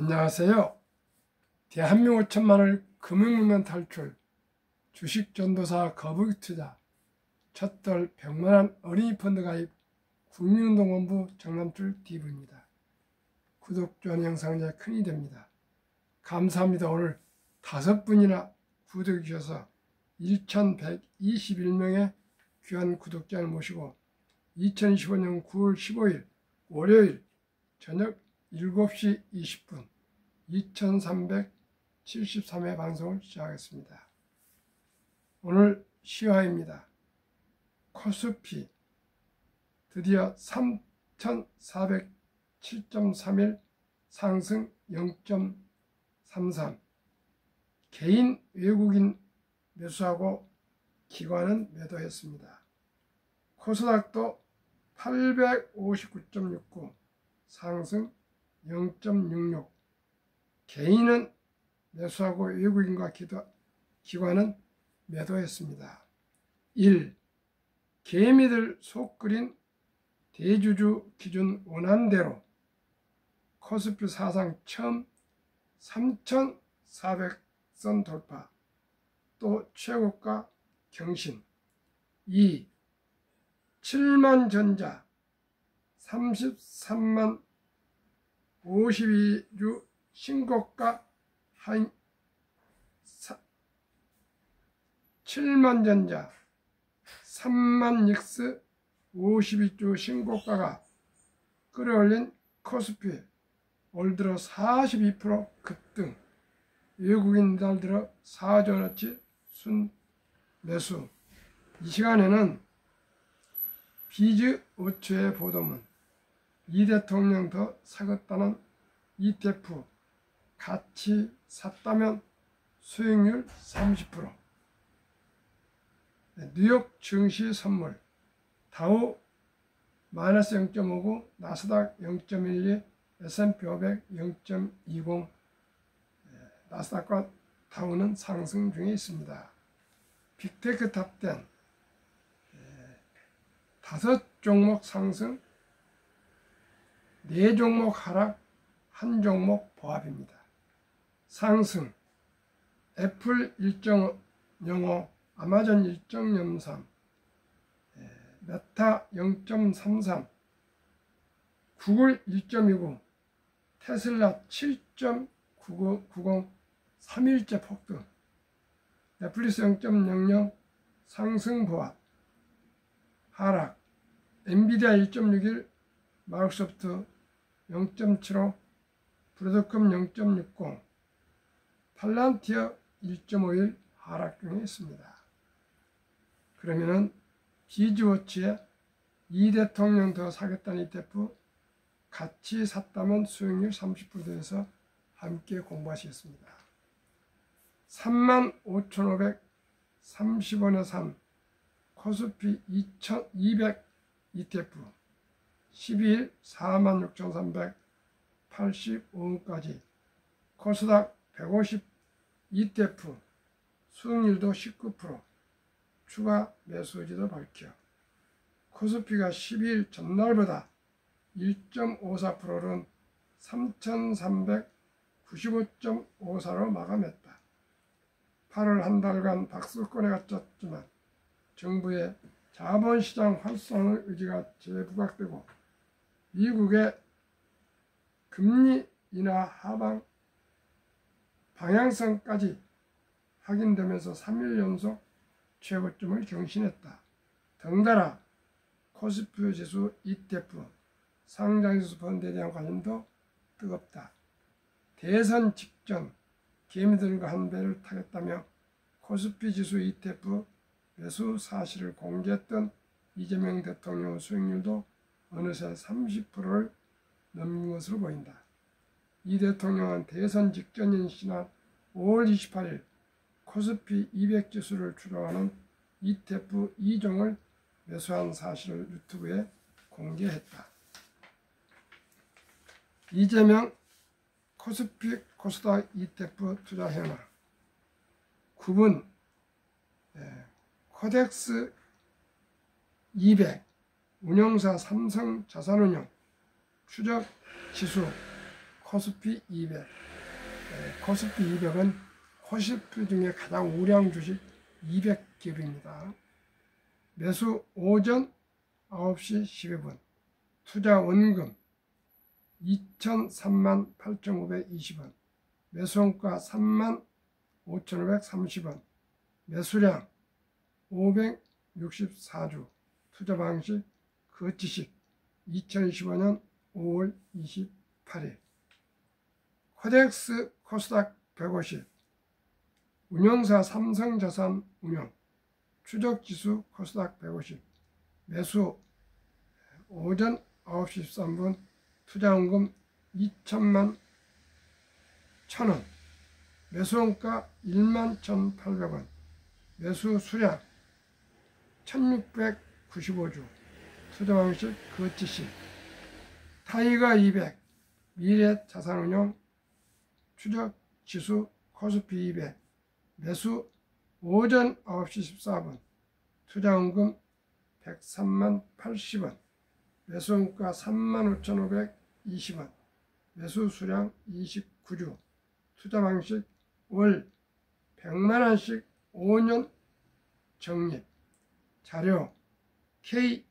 안녕하세요. 대한민국 5천만을 금융문명 탈출, 주식전도사 거북이투자, 첫돌 100만원 어린이 펀드 가입, 국민운동본부 정남출 DV입니다. 구독, 좋아요 영상에 큰 힘이 됩니다. 감사합니다. 오늘 5분이나 구독해 주셔서 1121명의 귀한 구독자를 모시고 2025년 9월 15일 월요일 저녁 7시 20분 2373회 방송을 시작하겠습니다. 오늘 시화입니다. 코스피 드디어 3407.31 상승 0.33, 개인 외국인 매수하고 기관은 매도했습니다. 코스닥도 859.69 상승 0.66, 개인은 매수하고 외국인과 기관은 매도했습니다. 1. 개미들 속 끓인 대주주 기준 원안대로 코스피 사상 처음 3,400선 돌파, 또 최고가 경신. 2. 7만 전자 33만 52주 신고가 7만 전자 3만 닉스 52주 신고가가 끌어올린 코스피 올 들어 42% 급등, 외국인 달 들어 4조원어치 순매수. 이 시간에는 비즈워치의 보도문, 이 대통령 더 사겠다는 ETF, 같이 샀다면 수익률 30%, 뉴욕 증시 선물, 다우 마이너스 0.59, 나스닥 0.12, S&P 500 0.20, 나스닥과 다우는 상승 중에 있습니다. 빅테크 탑10 5종목 상승, 4종목 하락, 1종목 보합입니다. 상승 애플 1.05, 아마존 1.03, 메타 0.33, 구글 1.29, 테슬라 7.90, 3일째 폭등, 넷플릭스 0.00 상승 보합, 하락, 엔비디아 1.61, 마이크로소프트 0.75, 브로드컴 0.60, 팔란티어 1.51 하락 중에 있습니다. 그러면은 비즈워치의 이 대통령 더 사겠다는 ETF, 같이 샀다면 수익률 30%에서 함께 공부하시겠습니다. 35,530원에 산 코스피 2200 ETF 12일 46,385원까지, 코스닥 150 ETF 수익률도 19%, 추가 매수 의지도 밝혀 코스피가 12일 전날보다 1.54%는 3,395.54로 마감했다. 8월 한 달간 박수권에 갇혔지만 정부의 자본시장 활성화 의지가 재부각되고 미국의 금리 인하 하방 방향성까지 확인되면서 3일 연속 최고점을 경신했다. 덩달아 코스피 지수 ETF 상장지수 펀드에 대한 관심도 뜨겁다. 대선 직전 개미들과 한 배를 타겠다며 코스피 지수 ETF 매수 사실을 공개했던 이재명 대통령 수익률도 어느새 30%를 넘긴 것으로 보인다. 이 대통령은 대선 직전인 지난 5월 28일 코스피 200 지수를 추종하는 ETF 2종을 매수한 사실을 유튜브에 공개했다. 이재명 코스피 코스닥 ETF 투자 현황. 9분 코덱스 200 운용사 삼성자산운용 추적 지수 코스피 200. 코스피 200은 코스피 중에 가장 우량 주식 200기업입니다. 매수 오전 9시 12분. 투자 원금 2,003만 8,520원. 매수원가 3만 5,530원. 매수량 564주. 투자 방식 거치식 2025년 5월 28일. 코덱스 코스닥 150. 운용사 삼성자산운용. 추적지수 코스닥 150. 매수 오전 9시 13분. 투자원금 2천만 1,000원. 매수원가 11,800원. 매수 수량 1695주. 투자방식 거치식. 타이거 200. 미래자산운용. 추적지수 코스피 200. 매수 오전 9시 14분. 투자원금 103만 80원. 매수원가 35,520원. 매수 수량 29주. 투자 방식 월 100만원씩 5년 적립. 자료 K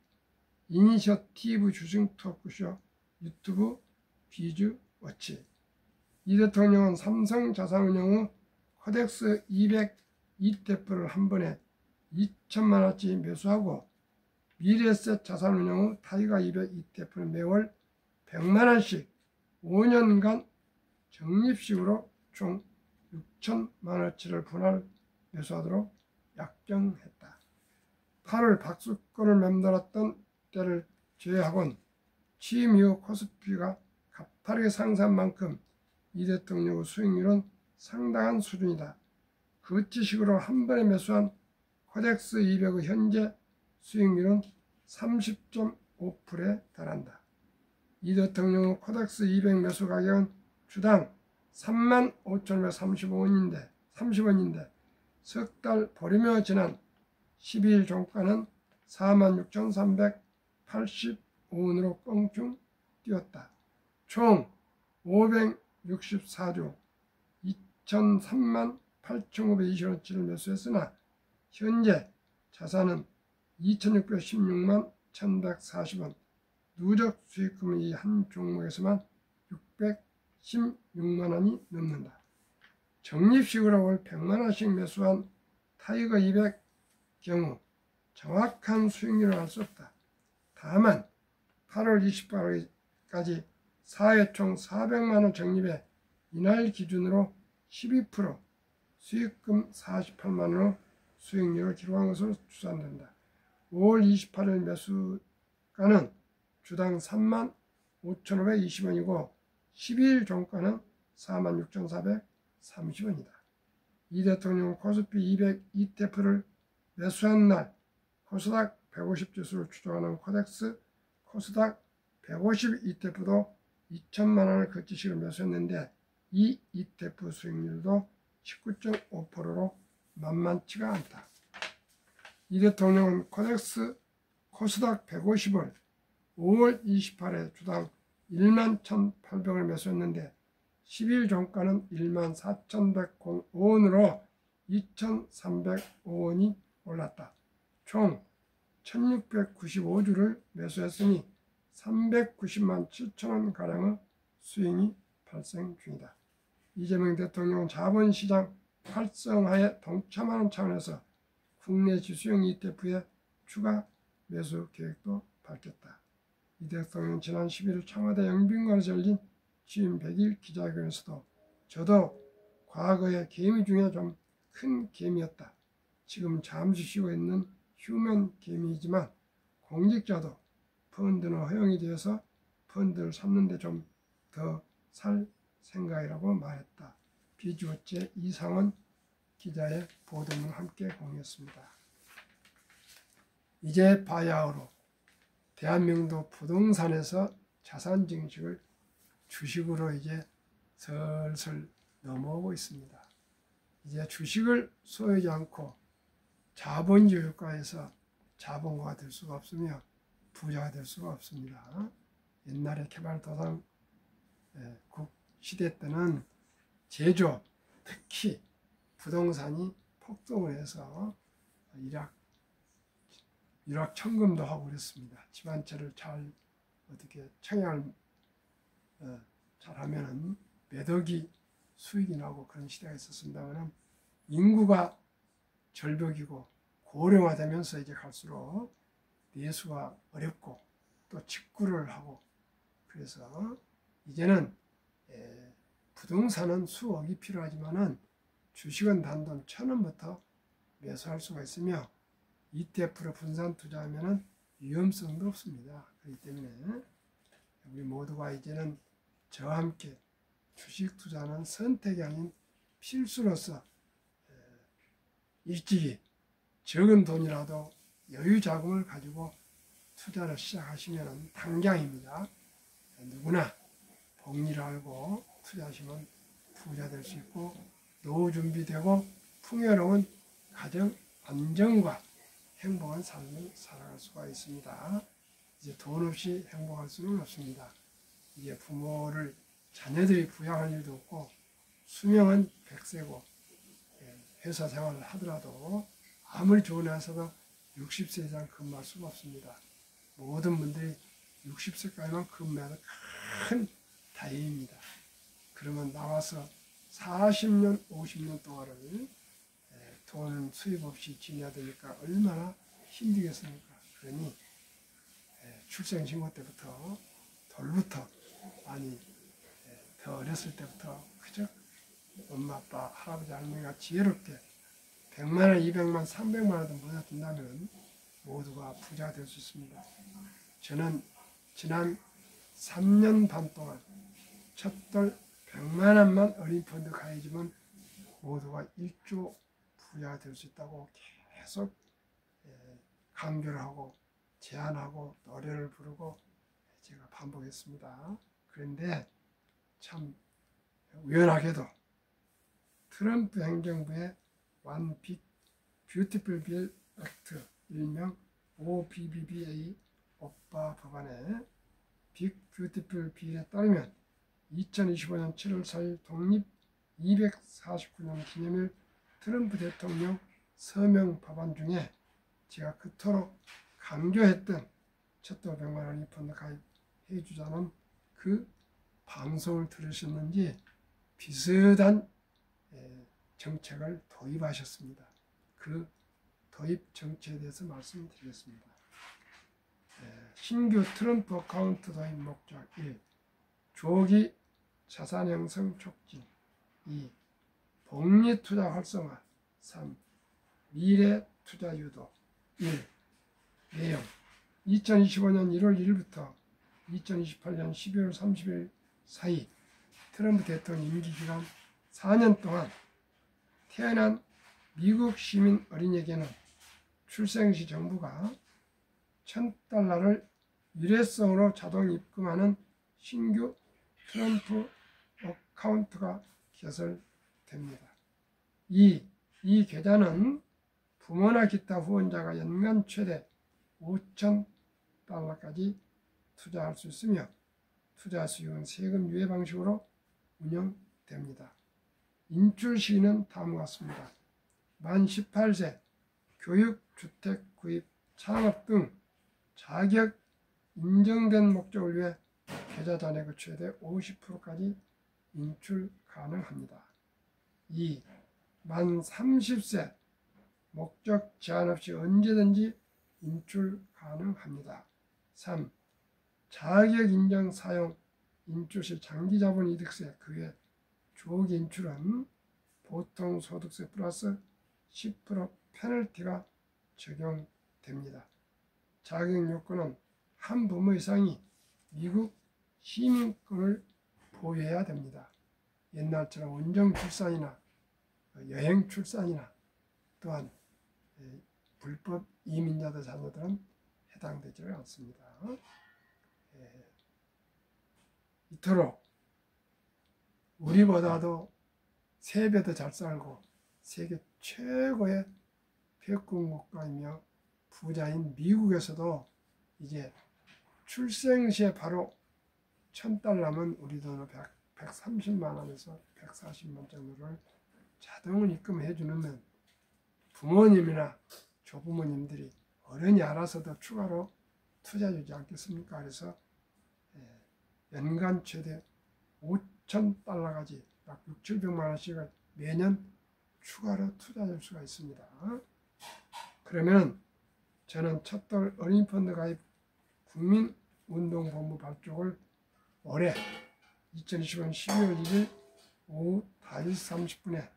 이니셔티브 주식 토크쇼 유튜브 비즈워치. 이 대통령은 삼성자산운용 코덱스 200 ETF를 한 번에 2천만원치 매수하고 미래에셋 자산운용 타이거 200 ETF는 매월 100만원씩 5년간 적립식으로 총 6천만원치를 분할 매수하도록 약정했다. 8월 박수권을 맴돌았던 때를 제외하곤 취임 이후 코스피가 가파르게 상승한 만큼 이 대통령의 수익률은 상당한 수준이다. 거치식으로 한 번에 매수한 코덱스 200의 현재 수익률은 30.5%에 달한다. 이 대통령의 코덱스 200 매수 가격은 주당 35,535원인데 석 달 보리며 지난 12일 종가는 46,385원으로 껑충 뛰었다. 총 564주 2,003만 8,520원치를 매수했으나 현재 자산은 2,616만 1,140원. 누적 수익금은 이 한 종목에서만 616만원이 넘는다. 적립식으로 월 100만원씩 매수한 타이거 200 경우 정확한 수익률을 알 수 없다. 다만 8월 28일까지 4회 총 400만원 적립에 이날 기준으로 12% 수익금 48만원으로 수익률을 기록한 것으로 추산된다. 5월 28일 매수가는 주당 3만 5,520원이고 12일 종가는 46,430원이다. 이 대통령은 코스피 200 ETF를 매수한 날 코스닥 150 지수를 추종하는 코덱스 코스닥 150 ETF도 2천만원을 거치식을 매수했는데 이 ETF 수익률도 19.5%로 만만치가 않다. 이 대통령은 코덱스 코스닥 150을 5월 28일 주당 11,180원을 매수했는데 10일 종가는 14,105원으로 2,305원이 올랐다. 총 1,695주를 매수했으니 390만 7천원가량의 수익이 발생 중이다. 이재명 대통령은 자본시장 활성화에 동참하는 차원에서 국내 지수형 ETF의 추가 매수 계획도 밝혔다. 이 대통령은 지난 11일 청와대 영빈관에서 열린 취임 100일 기자회견에서도 저도 과거의 개미 중에 좀 큰 개미였다. 지금 잠시 쉬고 있는 휴면 개미이지만 공직자도 펀드는 허용이 되어서 펀드를 샀는데 좀 더 살 생각이라고 말했다. 비즈워치의 이상원 기자의 보도를 함께 공유했습니다. 이제 바야흐로 대한민국 부동산에서 자산 증식을 주식으로 이제 슬슬 넘어오고 있습니다. 이제 주식을 소유하지 않고 자본주의 국가에서 자본가가 될 수가 없으며 부자가 될 수가 없습니다. 옛날에 개발도상 시대 때는 제조업, 특히 부동산이 폭등을 해서 일확천금도 하고 그랬습니다. 집안채를 잘 어떻게 청약을 잘하면은 몇 억이 수익이 나고 그런 시대가 있었습니다만 인구가 절벽이고 고령화되면서 이제 갈수록 내수가 어렵고 또 직구를 하고 그래서 이제는 부동산은 수억이 필요하지만은 주식은 단돈 1,000원부터 매수할 수가 있으며 ETF로 분산 투자하면은 위험성도 없습니다. 그렇기 때문에 우리 모두가 이제는 저와 함께 주식 투자는 선택이 아닌 필수로서 일찍이 적은 돈이라도 여유 자금을 가지고 투자를 시작하시면 당장입니다. 누구나 복리를 알고 투자하시면 부자 될 수 있고 노후 준비되고 풍요로운 가정 안정과 행복한 삶을 살아갈 수가 있습니다. 이제 돈 없이 행복할 수는 없습니다. 이제 부모를 자녀들이 부양할 일도 없고 수명은 100세고 회사 생활을 하더라도 아무리 좋은 회사도 60세 이상 근무할 수가 없습니다. 모든 분들이 60세까지만 근무해도 큰 다행입니다. 그러면 나와서 40년, 50년 동안을 돈 수입 없이 지내야 되니까 얼마나 힘들겠습니까? 그러니 출생신고 때부터 돌부터 많이 더 어렸을 때부터 그저 엄마, 아빠, 할아버지, 할머니가 지혜롭게 100만 원, 200만, 300만 원도 모아둔다면 모두가 부자가 될 수 있습니다. 저는 지난 3년 반 동안 첫돌 100만 원만 어린펀드 가야지만 모두가 1조 부자가 될 수 있다고 계속 강조를 하고 제안하고 노래를 부르고 제가 반복했습니다. 그런데 참 우연하게도 트럼프 행정부의 One Big Beautiful Bill Act, 일명 OBBBA 오빠 법안의 빅 뷰티풀 빌에 따르면 2025년 7월 4일 독립 249년 기념일 트럼프 대통령 서명 법안 중에 제가 그토록 강조했던 첫돌 100만 원 펀드 가입해 주자는 그 방송을 들으셨는지 비슷한 정책을 도입하셨습니다. 그 도입 정책에 대해서 말씀드리겠습니다. 신규 트럼프 어카운트 도입 목적 1. 조기 자산 형성 촉진 2. 복리 투자 활성화 3. 미래 투자 유도 1. 내용 2025년 1월 1일부터 2028년 12월 30일 사이 트럼프 대통령 임기 기간 4년 동안 태어난 미국 시민 어린이에게는 출생시 정부가 $1,000를 일회성으로 자동 입금하는 신규 트럼프 어카운트가 개설됩니다. 이 계좌는 부모나 기타 후원자가 연간 최대 $5,000까지 투자할 수 있으며 투자 수익은 세금 유예 방식으로 운영됩니다. 인출 시기는 다음과 같습니다. 만 18세, 교육, 주택 구입, 창업 등 자격 인정된 목적을 위해 계좌 잔액의 최대 50%까지 인출 가능합니다. 2. 만 30세, 목적 제한 없이 언제든지 인출 가능합니다. 3. 자격 인정 사용 인출 시 장기 자본 이득세 그 외 조기 인출은 보통 소득세 플러스 10% 페널티가 적용됩니다. 자격 요건은 한 부모 이상이 미국 시민권을 보유해야 됩니다. 옛날처럼 원정 출산이나 여행 출산이나 또한 불법 이민자들 자녀들은 해당되지 않습니다. 이토록 우리보다도 3배 더 잘 살고 세계 최고의 백군 국가이며 부자인 미국에서도 이제 출생시에 바로 $1,000면 우리 돈으로 130만 원에서 140만 정도를 자동으로 입금해 주면 부모님이나 조부모님들이 어른이 알아서도 추가로 투자해 주지 않겠습니까? 그래서 연간 최대 5,000달러까지 약 6,700만 원씩을 매년 추가로 투자할 수가 있습니다. 그러면 저는 첫돌 어린이펀드 가입 국민운동본부 발족을 올해 2020년 12월 1일 오후 5시 30분에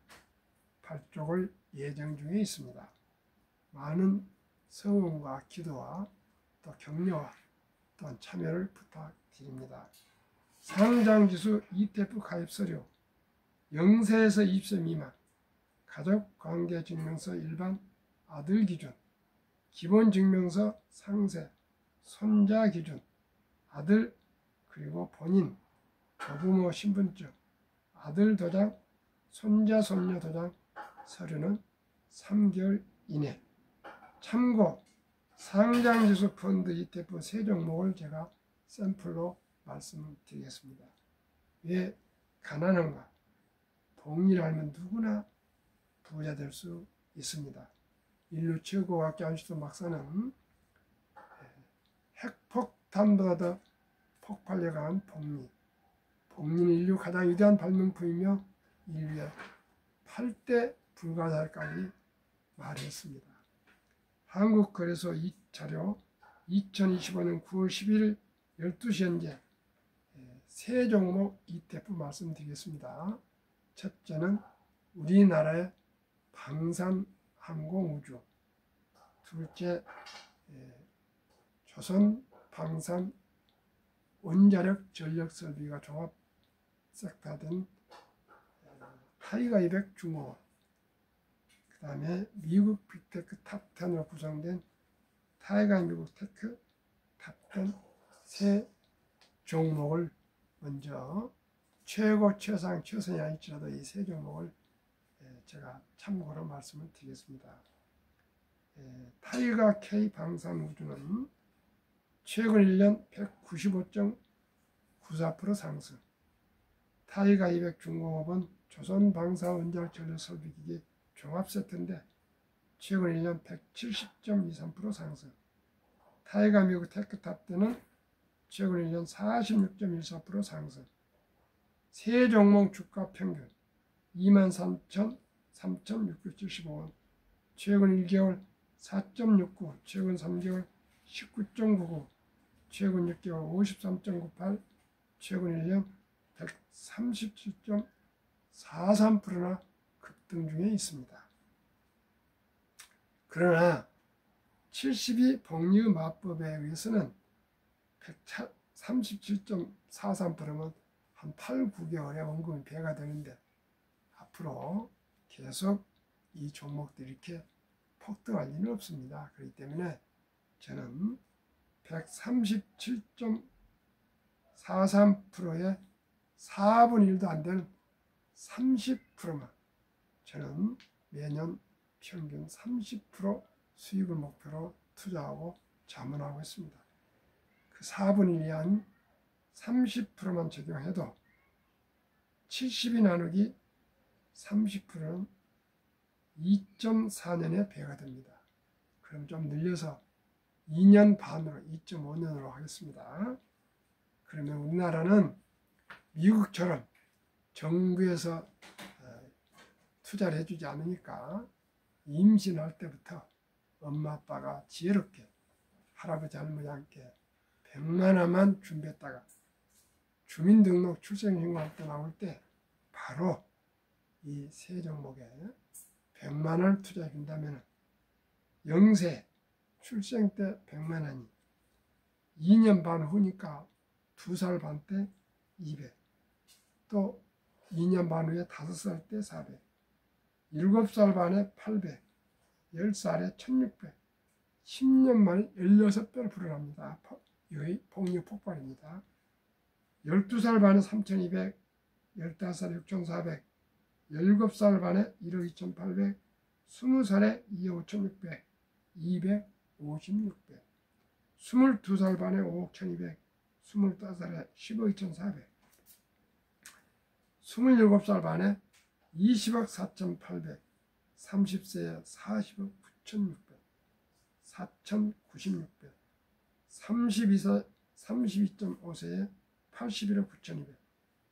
발족을 예정 중에 있습니다. 많은 성원과 기도와 또 격려와 또한 참여를 부탁드립니다. 상장지수 ETF 가입 서류 0세에서 20세 미만 가족관계증명서 일반 아들 기준 기본증명서 상세 손자 기준 아들 그리고 본인 조부모 신분증 아들 도장 손자 손녀 도장 서류는 3개월 이내 참고 상장지수 펀드 ETF 세 종목을 제가 샘플로 말씀드리겠습니다. 왜 가난함과 동일하면 누구나 부자 될 수 있습니다. 인류 최고학교 안슈턴 박사는 핵폭탄보다 더 폭발력한 복리는 인류 가장 위대한 발명품이며 인류의 8대 불가사의까지 말했습니다. 한국거래소 이 자료 2025년 9월 11일 12시 현재 세 종목 ETF 말씀드리겠습니다. 첫째는 우리나라의 방산항공우주, 둘째 조선 방산 원자력 전력 설비가 종합 섹터된 타이거 200 중공업, 그 다음에 미국 빅테크 탑10으로 구성된 타이거 미국 테크 탑10 세 종목을 먼저 최고, 최상, 최선이 아닐지라도 이 세 종목을 제가 참고로 말씀을 드리겠습니다. 타이거 K 방산우주는 최근 1년 195.94% 상승, 타이거 200 중공업은 조선 방사 원자력 전력 설비기기 종합 세트인데 최근 1년 170.23% 상승, 타이거 미국 테크탑 때는 최근 1년 46.14% 상승, 세 종목 주가 평균 23,675원, 최근 1개월 4.69, 최근 3개월 19.99, 최근 6개월 53.98, 최근 1년 137.43%나 급등 중에 있습니다. 그러나 72 복리 마법에 의해서는 137.43%면 한 8, 9개월에 원금이 배가 되는데 앞으로 계속 이 종목들이 이렇게 폭등할 리는 없습니다. 그렇기 때문에 저는 137.43%의 4분의 1도 안 되는 30%만 저는 매년 평균 30% 수익을 목표로 투자하고 자문하고 있습니다. 그 4분의 1이 한 30%만 적용해도 70이 나누기 30%는 2.4년에 배가 됩니다. 그럼 좀 늘려서 2년 반으로 2.5년으로 하겠습니다. 그러면 우리나라는 미국처럼 정부에서 투자를 해주지 않으니까 임신할 때부터 엄마 아빠가 지혜롭게 할아버지 할머니 함께 100만 원만 준비했다가 주민등록 출생신고할 때 나올 때 바로 이 세 종목에 100만 원을 투자해 준다면 0세 출생 때 100만 원이 2년 반 후니까 2살 반 때 200, 또 2년 반 후에 5살 때 400, 7살 반에 800, 10살에 1600, 10년 만에 16배로 불어납니다. 여기 복리 폭발입니다. 12살 반에 3200, 15살에 6400, 17살 반에 1억 2800, 20살에 2억 5600, 256배, 22살 반에 5억 1200, 25살에 10억 2400, 27살 반에 20억 4,800, 30세에 40억 9,600, 4,096배, 32.5세에 81억 9,200,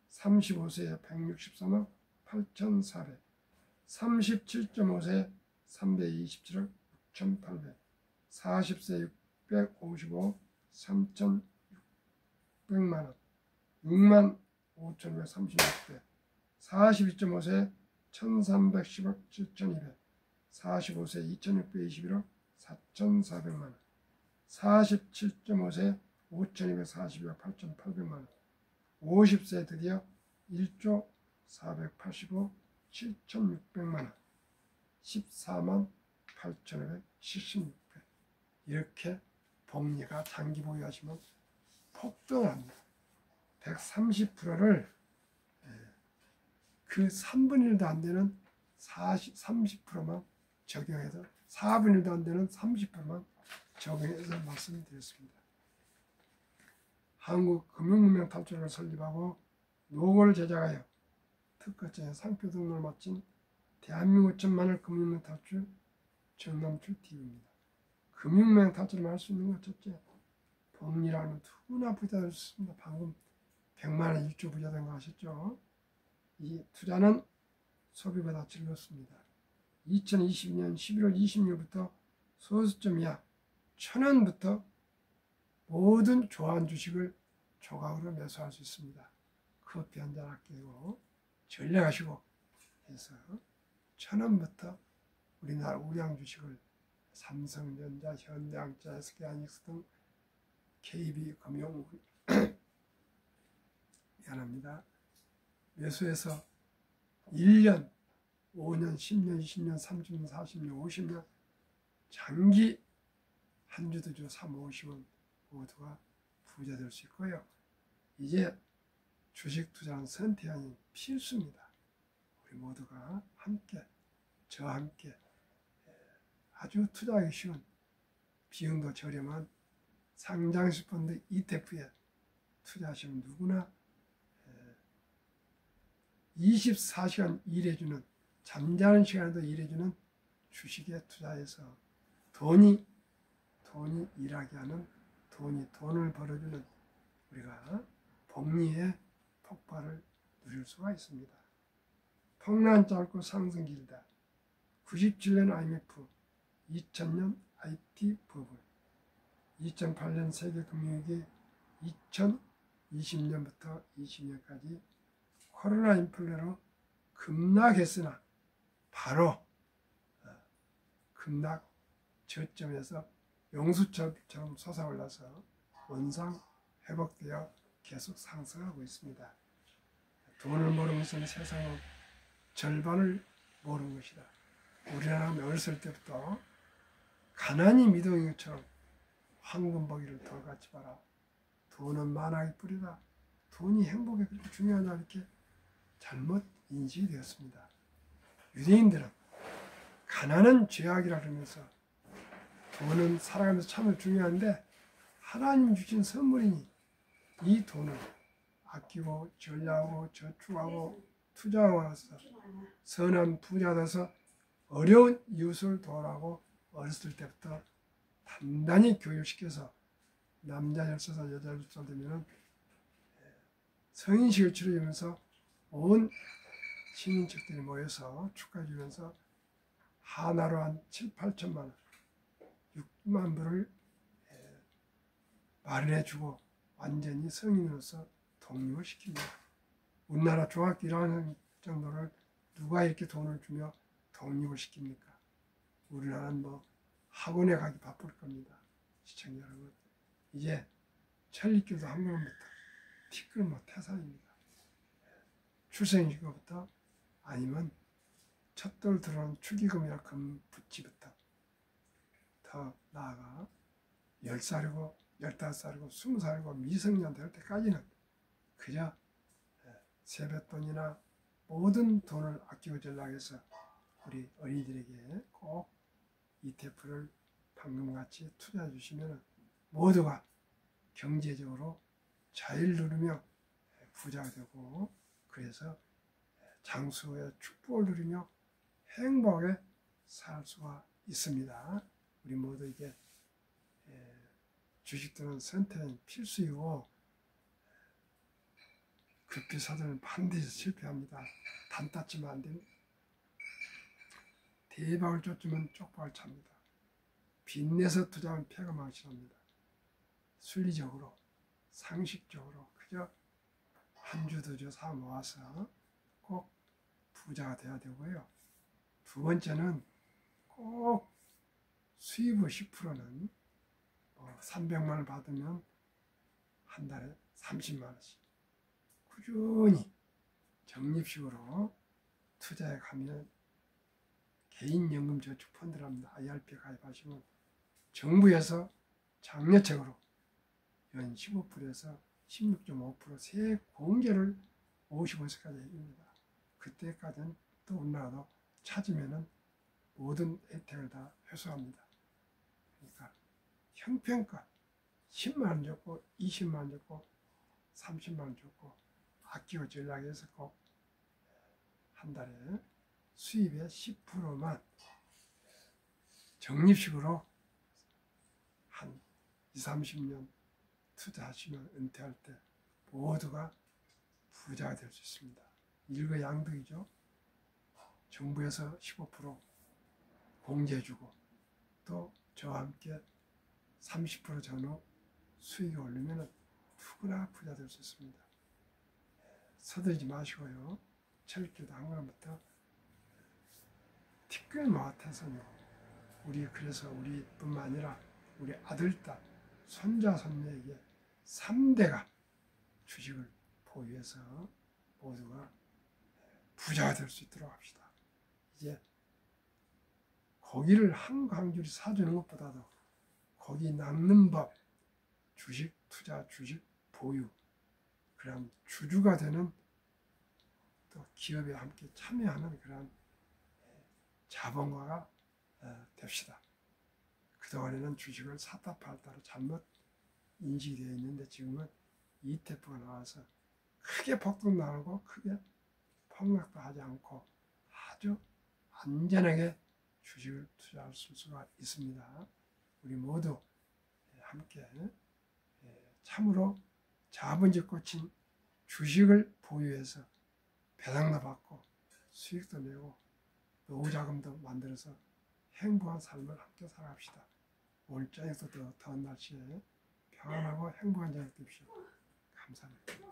35세에 163억 8,400, 37.5세에 327억 6,800, 40세 655억 3,600만원, 6만 5,536배, 42.5세 1,310억 7,200, 45세 2,621억 4,400만원, 47.5세 5,242억 8,800만원, 50세 드디어 1조 485억 7,600만원, 14만 8,576배. 이렇게 복리가 장기 보유하시면 폭등합니다. 130%를 그 3분의 1도 안 되는 30%만 적용해서 4분의 1도 안 되는 30%만 적용해서 말씀드렸습니다. 한국금융문명 탈출을 설립하고 노고를 제작하여 특허청에 상표 등록을 마친 대한민국 천만을 금융문명 탈출 정남출 TV입니다. 금융문명 탈출을 할 수 있는 것 첫째, 복리라는 누구나 부자 될 수 있습니다. 방금 100만원 1조 부자 된 거 아셨죠? 이 투자는 소비보다 즐겁습니다. 2022년 11월 20일부터 소수점 이하 1,000원부터 모든 좋아하는 주식을 조각으로 매수할 수 있습니다. 커피 한잔 아끼고 전략하시고 해서 1,000원부터 우리나라 우량 주식을 삼성전자, 현대항자, SK하이닉스 등 KB금융 미안합니다. 매수해서 1년, 5년, 10년, 20년, 30년, 40년, 50년 장기 한 주도 주 3, 50원 모두가 부자 될 수 있고요. 이제 주식 투자는 선택이 필수입니다. 우리 모두가 함께, 저와 함께 아주 투자하기 쉬운 비용도 저렴한 상장식 펀드 ETF에 투자하시면 누구나 24시간 일해주는, 잠자는 시간에도 일해주는 주식에 투자해서 돈이 일하게 하는, 돈을 벌어주는 우리가 복리의 폭발을 누릴 수가 있습니다. 폭락 짧고 상승 길다. 97년 IMF, 2000년 IT 버블, 2008년 세계금융위기, 2020년부터 20년까지 코로나 인플레로 급락했으나 바로 급락 저점에서 용수철처럼 솟아올라서 원상 회복되어 계속 상승하고 있습니다. 돈을 모르는 것은 세상의 절반을 모르는 것이다. 우리나라는 어렸을 때부터 가난이 미동인 것처럼 황금버기를 돌같이 봐라. 돈은 만악의 뿌리다. 돈이 행복에 그렇게 중요하다 이렇게 잘못 인식이 되었습니다. 유대인들은 가난은 죄악이라 그러면서 돈은 살아가면서 참 중요한데 하나님 주신 선물이니 이 돈을 아끼고 전략하고 저축하고 투자하고서 선한 부자 돼서 어려운 이웃을 도와라고 어렸을 때부터 단단히 교육시켜서 남자 16살, 여자 12살 되면 성인식을 치러주면서 온 친인척들이 모여서 축하해주면서 하나로 한 7, 8천만 원, 6만 불을 마련해주고 완전히 성인으로서 독립을 시킵니다. 우리나라 중학교 1학년 정도를 누가 이렇게 돈을 주며 독립을 시킵니까? 우리나라는 뭐 학원에 가기 바쁠 겁니다. 시청자 여러분, 이제 천리길도 한 번부터 티끌 뭐 태산입니다. 출생신고부터 아니면 첫돌 들어온 축의금이나 금붙이부터 더 나아가 10살이고 15살이고 20살이고 미성년 될 때까지는 그저 세뱃돈이나 모든 돈을 아끼고 전락해서 우리 어린이들에게 꼭 ETF를 방금같이 투자해 주시면 모두가 경제적으로 자유를 누리며 부자가 되고 그래서 장수의 축복을 누리며 행복하게 살 수가 있습니다. 우리 모두에게 주식 또는 선택은 필수이고 급히 서두르면 반드시 실패합니다. 단 땄지만 안 됩니다. 대박을 쫓으면 쪽박을 찹니다. 빚내서 투자하면 패가 망신합니다. 순리적으로 상식적으로 그저 한 주 두 주 사 모아서 꼭 부자가 돼야 되고요. 두 번째는 꼭 수입의 10%는 300만 원 받으면 한 달에 30만 원씩 꾸준히 적립식으로 투자해 가면 개인연금저축펀드랍니다. IRP 가입하시면 정부에서 장려책으로 연 15%에서 16.5% 세액 공제를 55세까지 해줍니다. 그때까지는 또 우리나라도 찾으면은 모든 혜택을 다 회수합니다. 그러니까 형편껏 10만 원 줬고 20만 원 줬고 30만 원 줬고 아끼고 전략해서 꼭 한 달에 수입의 10%만 적립식으로 한 20, 30년 투자하시면 은퇴할 때 모두가 부자가 될 수 있습니다. 일거양득이죠. 정부에서 15% 공제해주고 또 저와 함께 30% 전후 수익이 오르면 누구나 부자 될 수 있습니다. 서두르지 마시고요. 철기도 한 걸음부터 티끌 모아태서요. 그래서 우리뿐만 아니라 우리 아들, 딸, 손자, 손녀에게 3대가 주식을 보유해서 모두가 부자가 될 수 있도록 합시다. 이제 고기를 한 광줄이 사주는 것보다도 고기 낚는 법, 주식 투자, 주식 보유, 그런 주주가 되는 또 기업에 함께 참여하는 그런 자본가가 됩시다. 그동안에는 주식을 샀다 팔다로 잘못 인식되어 있는데 지금은 ETF가 나와서 크게 폭등 나오고 크게 폭락도 하지 않고 아주 안전하게 주식을 투자할 수가 있습니다. 우리 모두 함께 참으로 자본주의 꽂힌 주식을 보유해서 배당도 받고 수익도 내고 노후자금도 만들어서 행복한 삶을 함께 살아갑시다. 오늘 저녁도 더 더운 날씨에 평안하고 행복한 저녁 되십시오. 감사합니다.